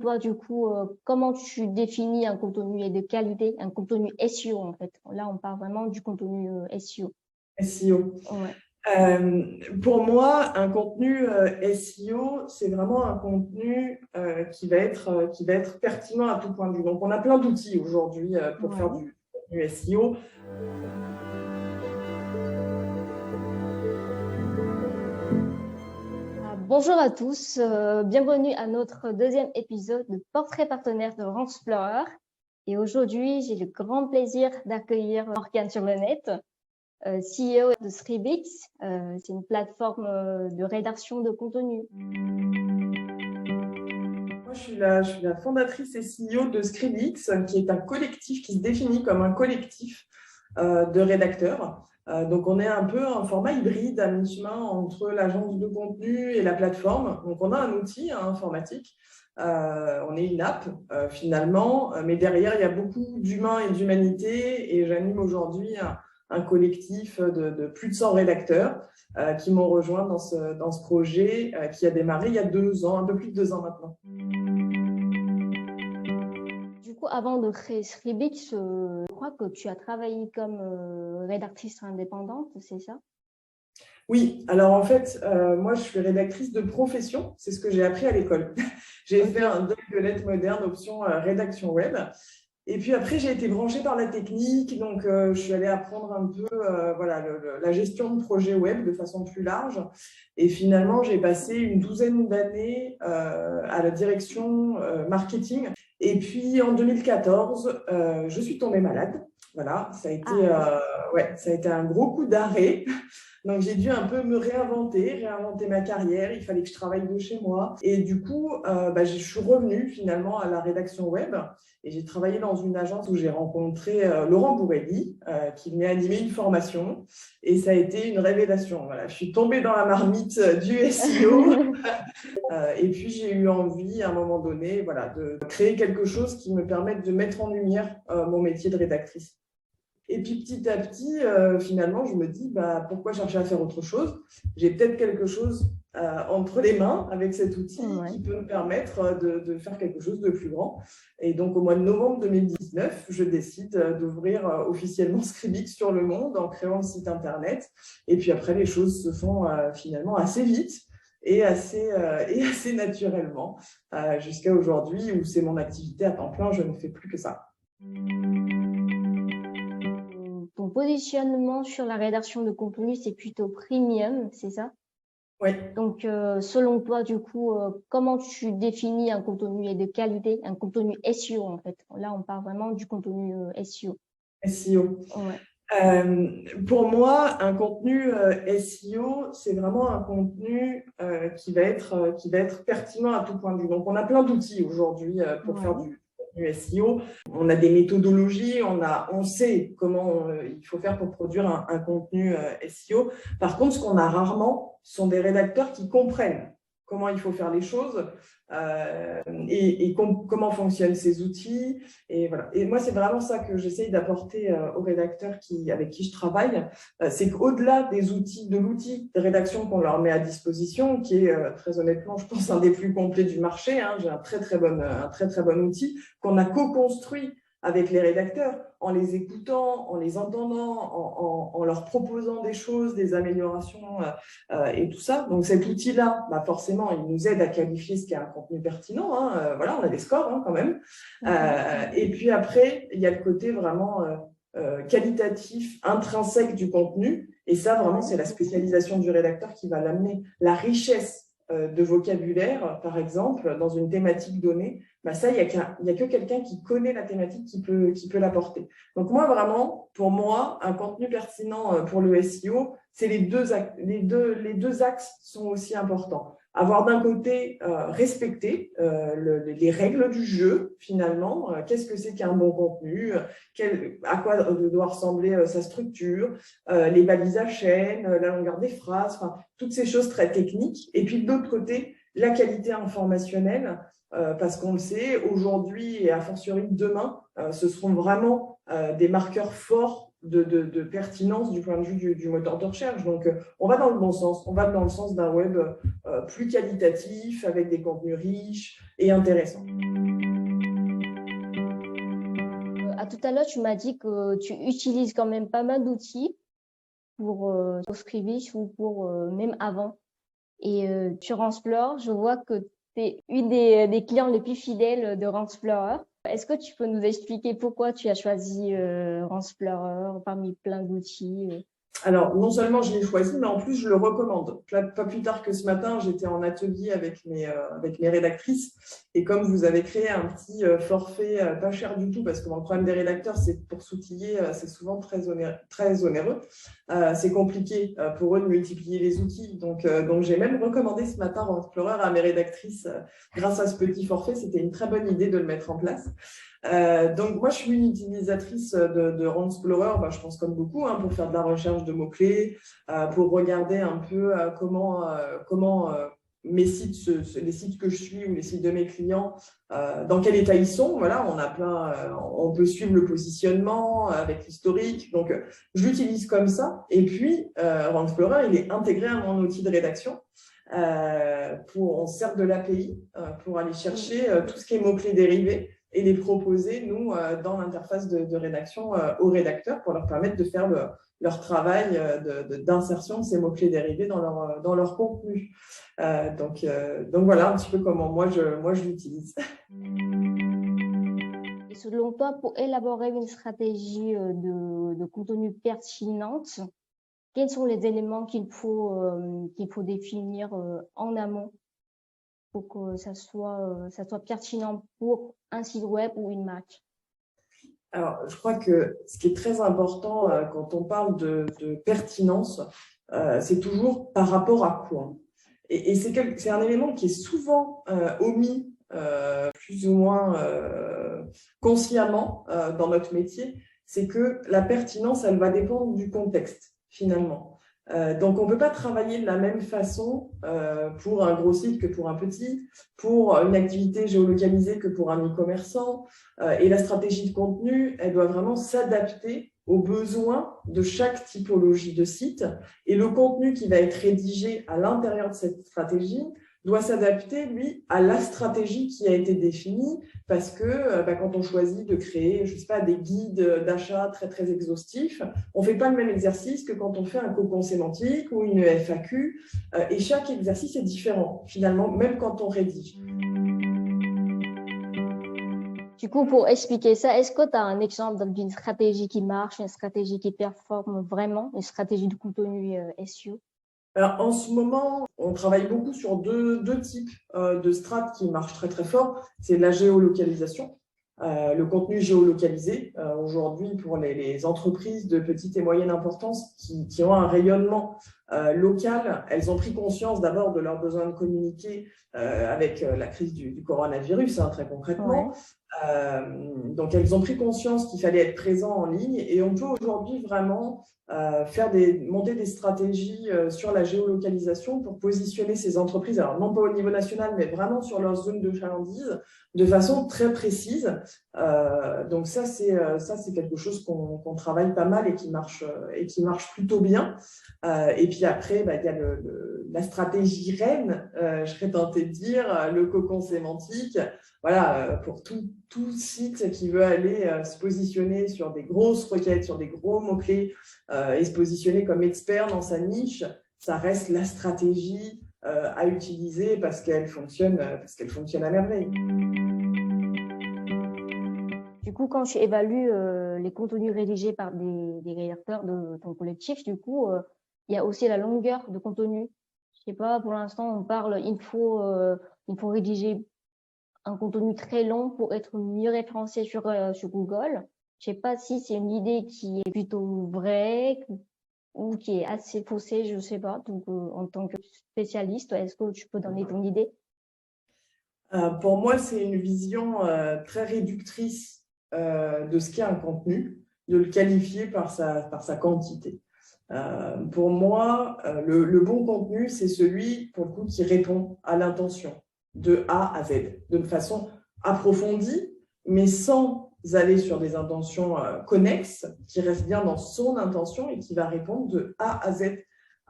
Toi, du coup, comment tu définis un contenu de qualité, un contenu SEO en fait? Là, on parle vraiment du contenu SEO. SEO. Ouais. Pour moi, un contenu SEO, c'est vraiment un contenu qui va être pertinent à tout point de vue. Donc, on a plein d'outils aujourd'hui pour faire Ouais. du contenu SEO. Bonjour à tous, bienvenue à notre deuxième épisode de Portrait partenaire de Randsplorer. Et aujourd'hui, j'ai le grand plaisir d'accueillir Morgane sur le net, CEO de Scribix. C'est une plateforme de rédaction de contenu. Moi, je suis la fondatrice et CEO de Scribix, qui est un collectif qui se définit comme un collectif de rédacteurs. Donc, on est un peu un format hybride à mi-chemin entre l'agence de contenu et la plateforme. Donc, on a un outil informatique. On est une app finalement, mais derrière, il y a beaucoup d'humains et d'humanité. Et j'anime aujourd'hui un collectif de plus de 100 rédacteurs qui m'ont rejoint dans ce projet qui a démarré il y a 2 ans, un peu plus de 2 ans maintenant. Du coup, avant de créer Scribix, je crois que tu as travaillé comme rédactrice indépendante, c'est ça? Oui, alors en fait, moi je suis rédactrice de profession, c'est ce que j'ai appris à l'école. J'ai fait Ok. un doc de lettres modernes, option rédaction web. Et puis après, j'ai été branchée par la technique, donc je suis allée apprendre un peu voilà, la gestion de projets web de façon plus large. Et finalement, j'ai passé une douzaine d'années à la direction marketing. Et puis en 2014, je suis tombée malade. Voilà, ouais, ça a été un gros coup d'arrêt. Donc, j'ai dû un peu me réinventer ma carrière. Il fallait que je travaille de chez moi. Et du coup, je suis revenue finalement à la rédaction web. Et j'ai travaillé dans une agence où j'ai rencontré Laurent Bourrelli, qui venait animer une formation. Et ça a été une révélation. Voilà, je suis tombée dans la marmite du SEO. Et puis, j'ai eu envie, à un moment donné, voilà, de créer quelque chose qui me permette de mettre en lumière mon métier de rédactrice. Et puis petit à petit, finalement, je me dis, pourquoi chercher à faire autre chose? J'ai peut-être quelque chose entre les mains avec cet outil Ouais. qui peut me permettre de faire quelque chose de plus grand. Et donc, au mois de novembre 2019, je décide d'ouvrir officiellement Scribix sur le monde en créant le site Internet. Et puis après, les choses se font finalement assez vite et assez naturellement jusqu'à aujourd'hui où c'est mon activité à temps plein, je ne fais plus que ça. Ton positionnement sur la rédaction de contenu, c'est plutôt premium, c'est ça? Oui. Donc, selon toi, du coup, comment tu définis un contenu de qualité, un contenu SEO en fait? Là, on parle vraiment du contenu SEO. SEO. Ouais. Pour moi, un contenu SEO, c'est vraiment un contenu qui va être pertinent à tout point de vue. Donc, on a plein d'outils aujourd'hui pour faire Ouais. du contenu SEO. On a des méthodologies, on sait comment il faut faire pour produire un contenu SEO. Par contre, ce qu'on a rarement, ce sont des rédacteurs qui comprennent comment il faut faire les choses comment fonctionnent ces outils. Et voilà. Et moi, c'est vraiment ça que j'essaye d'apporter aux rédacteurs avec qui je travaille. C'est qu'au-delà de l'outil de rédaction qu'on leur met à disposition, qui est très honnêtement, je pense, un des plus complets du marché. J'ai un très très bon outil qu'on a co-construit avec les rédacteurs, en les écoutant, en les entendant, en leur proposant des choses, des améliorations et tout ça. Donc cet outil-là, forcément, il nous aide à qualifier ce qui est un contenu pertinent. Voilà, on a des scores quand même. Et puis après, il y a le côté vraiment qualitatif, intrinsèque du contenu. Et ça, vraiment, c'est Ouais. la spécialisation du rédacteur qui va l'amener. La richesse de vocabulaire, par exemple, dans une thématique donnée, ça, il n'y a que quelqu'un qui connaît la thématique qui peut l'apporter. Donc moi, vraiment, pour moi, un contenu pertinent pour le SEO, c'est les deux axes sont aussi importants. Avoir d'un côté respecter les règles du jeu, finalement. Qu'est-ce que c'est qu'un bon contenu? À quoi doit ressembler sa structure? Les balises à chaîne, la longueur des phrases, toutes ces choses très techniques. Et puis de l'autre côté, la qualité informationnelle, parce qu'on le sait, aujourd'hui et a fortiori demain, ce seront vraiment des marqueurs forts de pertinence du point de vue du moteur de recherche. Donc, on va dans le bon sens. On va dans le sens d'un web plus qualitatif, avec des contenus riches et intéressants. tout à l'heure, tu m'as dit que tu utilises quand même pas mal d'outils pour Scribis ou pour même avant. Et sur Ransplorer, je vois que tu es une des clients les plus fidèles de Ransplorer. Est-ce que tu peux nous expliquer pourquoi tu as choisi Ransplorer parmi plein d'outils? Alors, non seulement je l'ai choisi, mais en plus, je le recommande. Pas plus tard que ce matin, j'étais en atelier avec mes rédactrices. Et comme vous avez créé un petit forfait pas cher du tout, parce que le problème des rédacteurs, c'est pour s'outiller, c'est souvent très onéreux. C'est compliqué pour eux de multiplier les outils. Donc j'ai même recommandé ce matin Ransplorer à mes rédactrices grâce à ce petit forfait. C'était une très bonne idée de le mettre en place. Donc moi je suis une utilisatrice de Ransplorer, je pense comme beaucoup, pour faire de la recherche de mots-clés, pour regarder un peu comment mes sites, les sites que je suis ou les sites de mes clients, dans quel état ils sont. Voilà, on peut suivre le positionnement avec l'historique. Donc je l'utilise comme ça. Et puis Ransplorer, il est intégré à mon outil de rédaction. On sert de l'API pour aller chercher tout ce qui est mots-clés dérivés et les proposer, nous, dans l'interface de rédaction aux rédacteurs pour leur permettre de faire leur travail d'insertion de ces mots-clés dérivés dans leur contenu. Donc voilà un petit peu comment moi je l'utilise. Et selon toi, pour élaborer une stratégie de contenu pertinente, quels sont les éléments qu'il faut définir en amont pour que ça soit pertinent pour un site web ou une marque? Alors, je crois que ce qui est très important quand on parle de pertinence, c'est toujours par rapport à quoi. Et c'est un élément qui est souvent omis, plus ou moins consciemment dans notre métier, c'est que la pertinence, elle va dépendre du contexte, finalement. Donc, on ne peut pas travailler de la même façon pour un gros site que pour un petit, pour une activité géolocalisée que pour un e-commerçant. Et la stratégie de contenu, elle doit vraiment s'adapter aux besoins de chaque typologie de site. Et le contenu qui va être rédigé à l'intérieur de cette stratégie doit s'adapter, lui, à la stratégie qui a été définie, parce que quand on choisit de créer, je sais pas, des guides d'achat très, très exhaustifs, on ne fait pas le même exercice que quand on fait un cocon sémantique ou une FAQ, et chaque exercice est différent, finalement, même quand on rédige. Du coup, pour expliquer ça, est-ce que tu as un exemple d'une stratégie qui marche, une stratégie qui performe vraiment, une stratégie de contenu SEO? Alors, en ce moment, on travaille beaucoup sur deux types de strates qui marchent très très fort. C'est la géolocalisation, le contenu géolocalisé. Aujourd'hui, pour les entreprises de petite et moyenne importance qui ont un rayonnement local, elles ont pris conscience d'abord de leur besoin de communiquer avec la crise du coronavirus, très concrètement. Ouais. Donc, elles ont pris conscience qu'il fallait être présent en ligne et on peut aujourd'hui vraiment monter des stratégies sur la géolocalisation pour positionner ces entreprises, alors non pas au niveau national, mais vraiment sur leur zone de chalandise, de façon très précise. Donc ça, c'est quelque chose qu'on travaille pas mal et qui marche plutôt bien. Et puis après, il y a la stratégie reine, je serais tentée de dire, le cocon sémantique. Voilà, pour tout site qui veut aller se positionner sur des grosses requêtes, sur des gros mots-clés et se positionner comme expert dans sa niche, ça reste la stratégie à utiliser parce qu'elle fonctionne à merveille. Du coup, quand tu évalues les contenus rédigés par des rédacteurs de ton collectif, du coup, il y a aussi la longueur de contenu. Je sais pas, pour l'instant, on parle, il faut rédiger un contenu très long pour être mieux référencé sur Google. Je sais pas si c'est une idée qui est plutôt vraie ou qui est assez faussée, je sais pas. Donc, en tant que spécialiste, est-ce que tu peux donner ton idée? Pour moi, c'est une vision très réductrice de ce qu'est un contenu, de le qualifier par sa quantité. Pour moi, le bon contenu, c'est celui, pour le coup, qui répond à l'intention de A à Z, de façon approfondie, mais sans aller sur des intentions connexes, qui restent bien dans son intention et qui va répondre de A à Z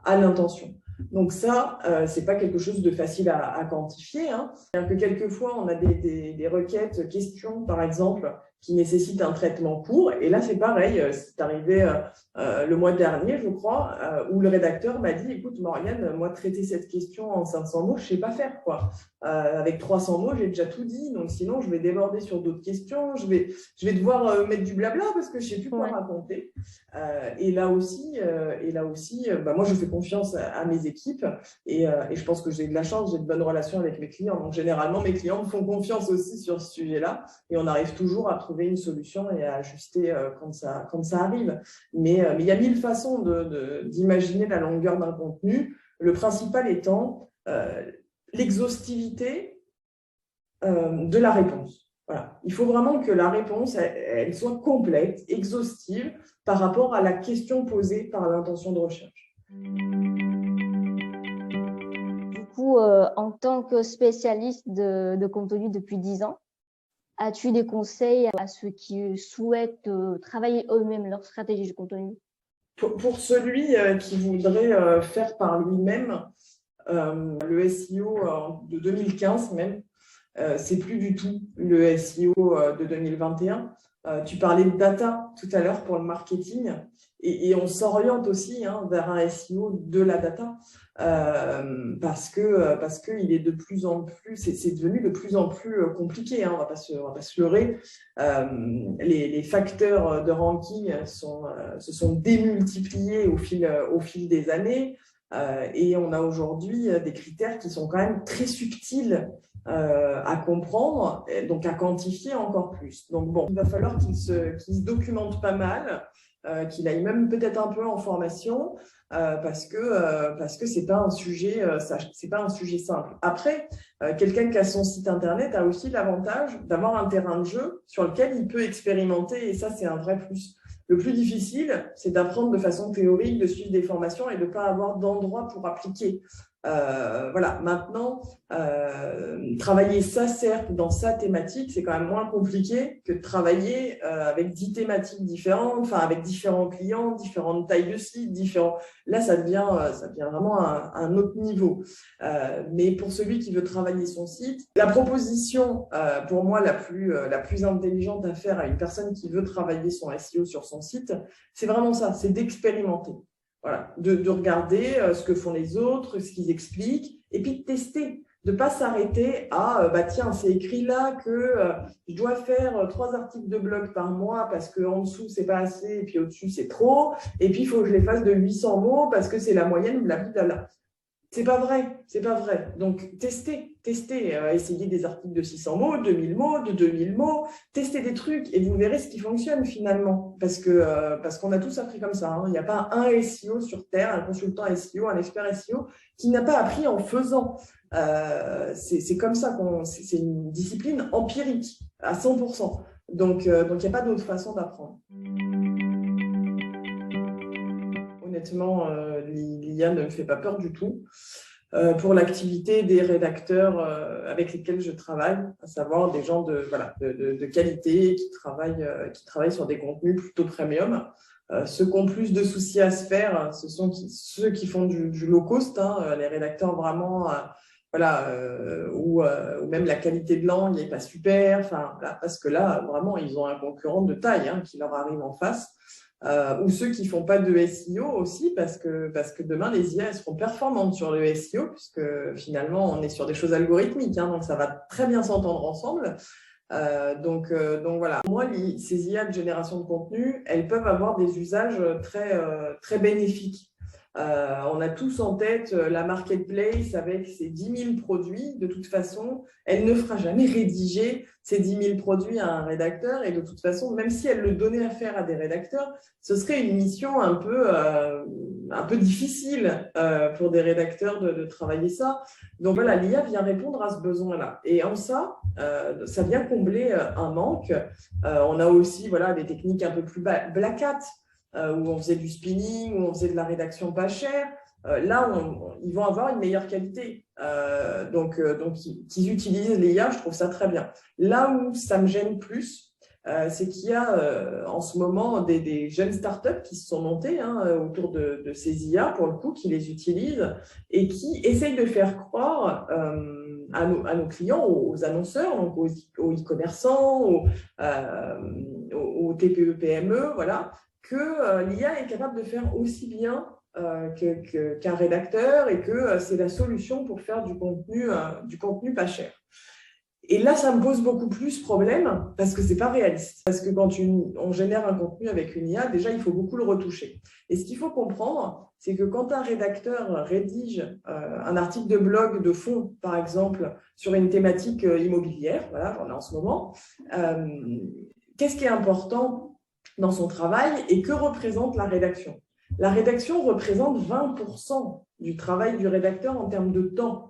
à l'intention. Donc ça, c'est pas quelque chose de facile à quantifier. C'est-à-dire que quelquefois, on a des requêtes questions, par exemple, qui nécessitent un traitement court. Et là, c'est pareil. C'est arrivé le mois dernier, je crois, où le rédacteur m'a dit, écoute, Morgane, moi, traiter cette question en 500 mots, je ne sais pas faire, quoi. Avec 300 mots, j'ai déjà tout dit. Donc, sinon, je vais déborder sur d'autres questions. Je vais devoir mettre du blabla parce que je ne sais plus quoi raconter. Et là aussi, moi, je fais confiance à mes équipes et je pense que j'ai de la chance, j'ai de bonnes relations avec mes clients. Donc, généralement, mes clients me font confiance aussi sur ce sujet-là et on arrive toujours à trouver une solution et à ajuster quand ça arrive. Mais il y a 1000 façons d'imaginer la longueur d'un contenu. Le principal étant l'exhaustivité de la réponse. Voilà. Il faut vraiment que la réponse elle soit complète, exhaustive par rapport à la question posée par l'intention de recherche. Du coup, en tant que spécialiste de contenu depuis 10 ans, as-tu des conseils à ceux qui souhaitent travailler eux-mêmes leur stratégie de contenu? Pour celui qui voudrait faire par lui-même, le SEO de 2015 même, c'est plus du tout le SEO de 2021. Tu parlais de data tout à l'heure pour le marketing et on s'oriente aussi vers un SEO de la data parce que il est de plus en plus, c'est devenu de plus en plus compliqué. On va pas se leurrer. Les facteurs de ranking se sont démultipliés au fil des années. Et on a aujourd'hui des critères qui sont quand même très subtils à comprendre, donc à quantifier encore plus. Donc bon, il va falloir qu'il se documente pas mal, qu'il aille même peut-être un peu en formation, parce que c'est pas un sujet simple. Après, quelqu'un qui a son site internet a aussi l'avantage d'avoir un terrain de jeu sur lequel il peut expérimenter, et ça c'est un vrai plus. Le plus difficile, c'est d'apprendre de façon théorique, de suivre des formations et de ne pas avoir d'endroit pour appliquer. Voilà. Maintenant, travailler ça, certes, dans sa thématique, c'est quand même moins compliqué que de travailler avec 10 thématiques différentes, enfin avec différents clients, différentes tailles de site, différents. Là, ça devient vraiment un autre niveau. Mais pour celui qui veut travailler son site, la proposition, pour moi, la plus intelligente à faire à une personne qui veut travailler son SEO sur son site, c'est vraiment ça, c'est d'expérimenter. Voilà, de regarder ce que font les autres, ce qu'ils expliquent, et puis de tester, de ne pas s'arrêter à tiens, c'est écrit là que je dois faire 3 articles de blog par mois parce qu'en dessous, c'est pas assez, et puis au-dessus, c'est trop, et puis il faut que je les fasse de 800 mots parce que c'est la moyenne, blablabla. C'est pas vrai. Donc, testez, essayez des articles de 600 mots, 2000 mots, de 2000 mots, testez des trucs et vous verrez ce qui fonctionne finalement. Parce qu'on a tous appris comme ça. Il n'y a pas un SEO sur Terre, un consultant SEO, un expert SEO qui n'a pas appris en faisant. C'est comme ça c'est une discipline empirique à 100%. Donc, il n'y a pas d'autre façon d'apprendre. Honnêtement, l'IA ne me fait pas peur du tout. Pour l'activité des rédacteurs avec lesquels je travaille, à savoir des gens de qualité qui travaillent sur des contenus plutôt premium. Ceux qui ont plus de soucis à se faire, ce sont ceux qui font du low cost, les rédacteurs vraiment, où même la qualité de langue n'est pas super, parce que là, vraiment, ils ont un concurrent de taille qui leur arrive en face. Ou ceux qui ne font pas de SEO aussi, parce que demain, les IA elles seront performantes sur le SEO, puisque finalement, on est sur des choses algorithmiques, donc ça va très bien s'entendre ensemble. Donc voilà. Pour moi, ces IA de génération de contenu, elles peuvent avoir des usages très, très bénéfiques. On a tous en tête la marketplace avec ses 10 000 produits. De toute façon, elle ne fera jamais rédiger ces 10 000 produits à un rédacteur. Et de toute façon, même si elle le donnait à faire à des rédacteurs, ce serait une mission un peu difficile pour des rédacteurs de travailler ça. Donc voilà, l'IA vient répondre à ce besoin-là. Et en ça vient combler un manque. On a aussi des techniques un peu plus black hat, où on faisait du spinning, où on faisait de la rédaction pas chère. Là, ils vont avoir une meilleure qualité. Donc qu'ils utilisent l'IA, je trouve ça très bien. Là où ça me gêne plus, c'est qu'il y a en ce moment des jeunes startups qui se sont montées autour de ces IA, pour le coup, qui les utilisent et qui essayent de faire croire à nos clients, aux annonceurs, donc aux e-commerçants, aux TPE-PME, voilà, que l'IA est capable de faire aussi bien qu'un rédacteur et que c'est la solution pour faire du contenu pas cher. Et là, ça me pose beaucoup plus problème parce que ce n'est pas réaliste. Parce que quand on génère un contenu avec une IA, déjà, il faut beaucoup le retoucher. Et ce qu'il faut comprendre, c'est que quand un rédacteur rédige un article de blog de fond, par exemple, sur une thématique immobilière, voilà, j'en ai en ce moment, qu'est-ce qui est important dans son travail et que représente la rédaction? La rédaction représente 20% du travail du rédacteur en termes de temps.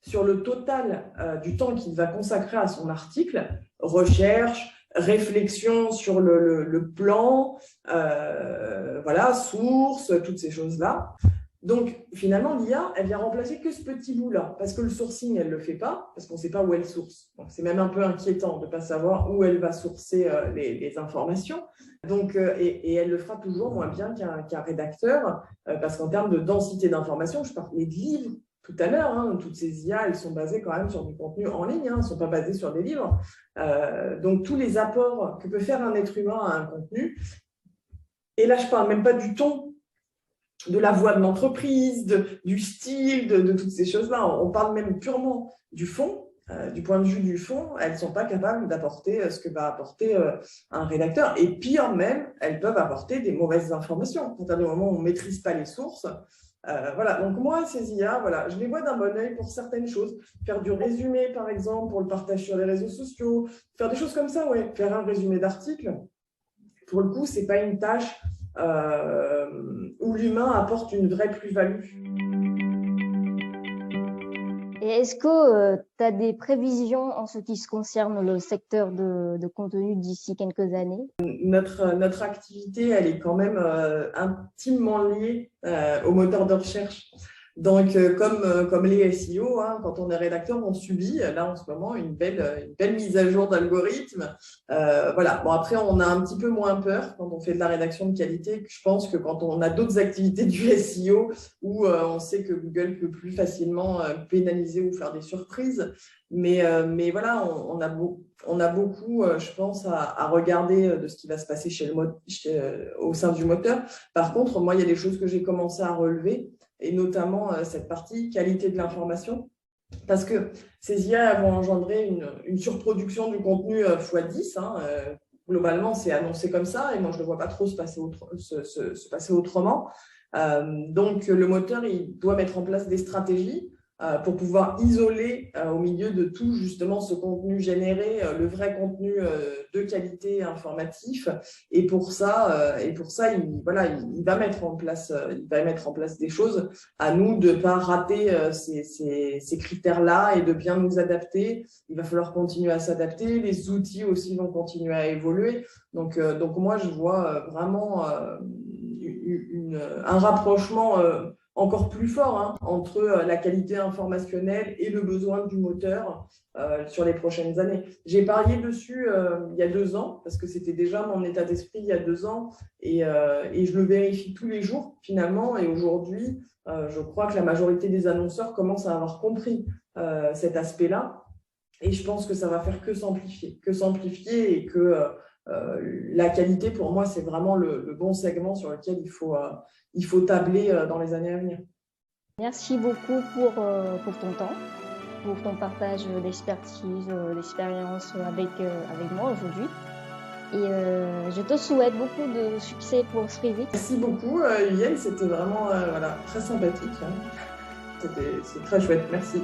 Sur le total du temps qu'il va consacrer à son article, recherche, réflexion sur le plan, voilà, source, toutes ces choses-là. Donc, finalement, l'IA, elle vient remplacer que ce petit bout-là, parce que le sourcing, elle ne le fait pas, parce qu'on ne sait pas où elle source. Donc, c'est même un peu inquiétant de ne pas savoir où elle va sourcer les informations. Donc, et elle le fera toujours moins bien qu'un rédacteur, parce qu'en termes de densité d'informations, je parlais de livres tout à l'heure, toutes ces IA, elles sont basées quand même sur du contenu en ligne, elles ne sont pas basées sur des livres. Donc, tous les apports que peut faire un être humain à un contenu, et là, je ne parle même pas du ton, de la voix de l'entreprise, du style, de toutes ces choses-là. On parle même purement du fond. Du point de vue du fond, elles ne sont pas capables d'apporter ce que va apporter un rédacteur. Et pire même, elles peuvent apporter des mauvaises informations. À partir du moment où on ne maîtrise pas les sources. Voilà. Donc moi, ces IA, voilà, je les vois d'un bon œil pour certaines choses. Faire du résumé, par exemple, pour le partage sur les réseaux sociaux. Faire des choses comme ça, ouais. Faire un résumé d'article. Pour le coup, ce n'est pas une tâche où l'humain apporte une vraie plus-value. Et est-ce que tu as des prévisions en ce qui se concerne le secteur de contenu d'ici quelques années? Notre activité, elle est quand même intimement liée au moteur de recherche. Donc, comme les SEO, quand on est rédacteur, on subit, là en ce moment, une belle mise à jour d'algorithme. Voilà. Bon, après, on a un petit peu moins peur quand on fait de la rédaction de qualité, je pense, que quand on a d'autres activités du SEO où on sait que Google peut plus facilement pénaliser ou faire des surprises. Mais voilà, on a beaucoup, je pense, à regarder de ce qui va se passer au sein du moteur. Par contre, moi, il y a des choses que j'ai commencé à relever, et notamment cette partie qualité de l'information, parce que ces IA vont engendrer une surproduction du contenu x10. Globalement, c'est annoncé comme ça, et moi, je ne le vois pas trop se passer autrement. Donc, le moteur, il doit mettre en place des stratégies pour pouvoir isoler au milieu de tout justement ce contenu généré, le vrai contenu de qualité informatif. Et pour ça, il va mettre en place des choses. À nous de ne pas rater ces critères-là et de bien nous adapter. Il va falloir continuer à s'adapter. Les outils aussi vont continuer à évoluer. Donc moi, je vois vraiment un rapprochement encore plus fort entre la qualité informationnelle et le besoin du moteur sur les prochaines années. J'ai parié dessus il y a 2 ans, parce que c'était déjà mon état d'esprit il y a 2 ans, et je le vérifie tous les jours finalement. Et aujourd'hui, je crois que la majorité des annonceurs commencent à avoir compris cet aspect-là. Et je pense que ça va faire que s'amplifier et que la qualité, pour moi, c'est vraiment le bon segment sur lequel il faut tabler dans les années à venir. Merci beaucoup pour ton temps, pour ton partage d'expertise, d'expérience avec moi aujourd'hui. Et je te souhaite beaucoup de succès pour Spreevit. Merci beaucoup, Yuyen, c'était vraiment très sympathique. C'est très chouette, merci.